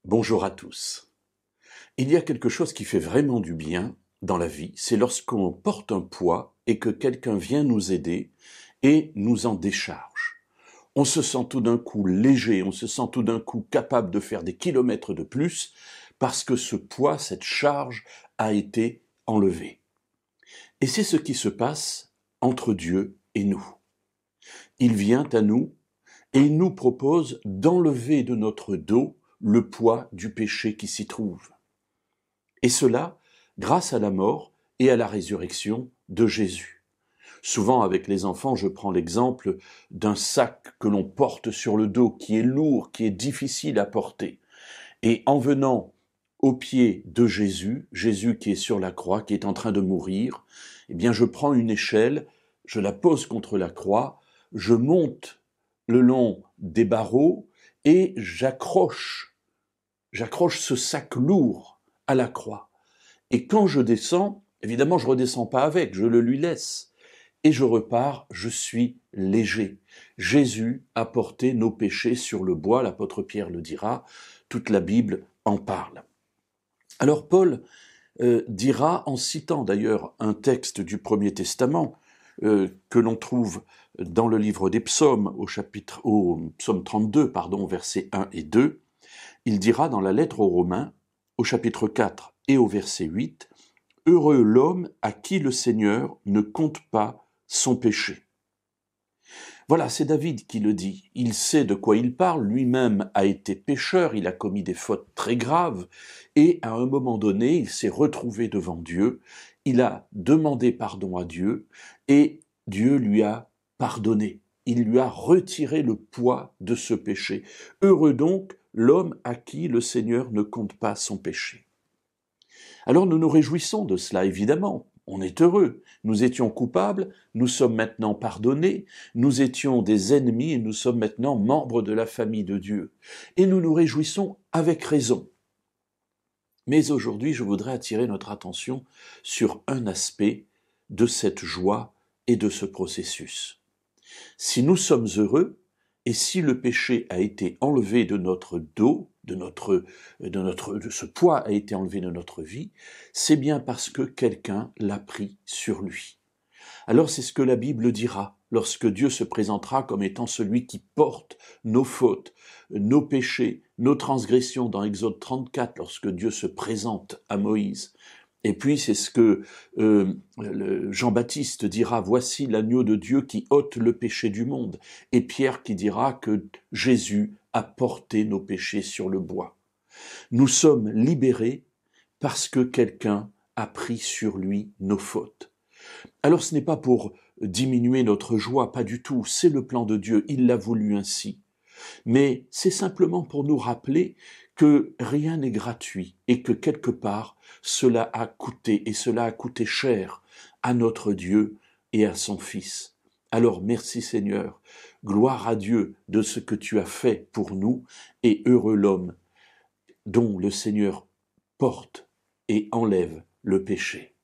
Bonjour à tous. Il y a quelque chose qui fait vraiment du bien dans la vie, c'est lorsqu'on porte un poids et que quelqu'un vient nous aider et nous en décharge. On se sent tout d'un coup léger, on se sent tout d'un coup capable de faire des kilomètres de plus parce que ce poids, cette charge a été enlevée. Et c'est ce qui se passe entre Dieu et nous. Il vient à nous et il nous propose d'enlever de notre dos le poids du péché qui s'y trouve. Et cela grâce à la mort et à la résurrection de Jésus. Souvent avec les enfants, je prends l'exemple d'un sac que l'on porte sur le dos, qui est lourd, qui est difficile à porter. Et en venant au pied de Jésus, Jésus qui est sur la croix, qui est en train de mourir, eh bien je prends une échelle, je la pose contre la croix, je monte le long des barreaux et j'accroche ce sac lourd à la croix. Et quand je descends, évidemment je ne redescends pas avec, je le lui laisse. Et je repars, je suis léger. Jésus a porté nos péchés sur le bois, l'apôtre Pierre le dira, toute la Bible en parle. Alors Paul dira, en citant d'ailleurs un texte du Premier Testament, que l'on trouve dans le livre des Psaumes, au psaume 32, versets 1 et 2, il dira dans la lettre aux Romains, au chapitre 4 et au verset 8, « Heureux l'homme à qui le Seigneur ne compte pas son péché. » Voilà, c'est David qui le dit. Il sait de quoi il parle, lui-même a été pécheur, il a commis des fautes très graves, et à un moment donné, il s'est retrouvé devant Dieu, il a demandé pardon à Dieu, et Dieu lui a pardonné. Il lui a retiré le poids de ce péché. Heureux donc l'homme à qui le Seigneur ne compte pas son péché. Alors nous nous réjouissons de cela, évidemment. On est heureux. Nous étions coupables, nous sommes maintenant pardonnés, nous étions des ennemis et nous sommes maintenant membres de la famille de Dieu. Et nous nous réjouissons avec raison. Mais aujourd'hui, je voudrais attirer notre attention sur un aspect de cette joie et de ce processus. Si nous sommes heureux, et si le péché a été enlevé de notre dos, de ce poids a été enlevé de notre vie, c'est bien parce que quelqu'un l'a pris sur lui. Alors c'est ce que la Bible dira lorsque Dieu se présentera comme étant celui qui porte nos fautes, nos péchés, nos transgressions dans Exode 34, lorsque Dieu se présente à Moïse. Et puis c'est ce que Jean-Baptiste dira, « Voici l'agneau de Dieu qui ôte le péché du monde ». Et Pierre qui dira que Jésus a porté nos péchés sur le bois. Nous sommes libérés parce que quelqu'un a pris sur lui nos fautes. Alors ce n'est pas pour diminuer notre joie, pas du tout, c'est le plan de Dieu, il l'a voulu ainsi. Mais c'est simplement pour nous rappeler que rien n'est gratuit et que quelque part cela a coûté, et cela a coûté cher à notre Dieu et à son Fils. Alors merci Seigneur, gloire à Dieu de ce que tu as fait pour nous, et heureux l'homme dont le Seigneur porte et enlève le péché.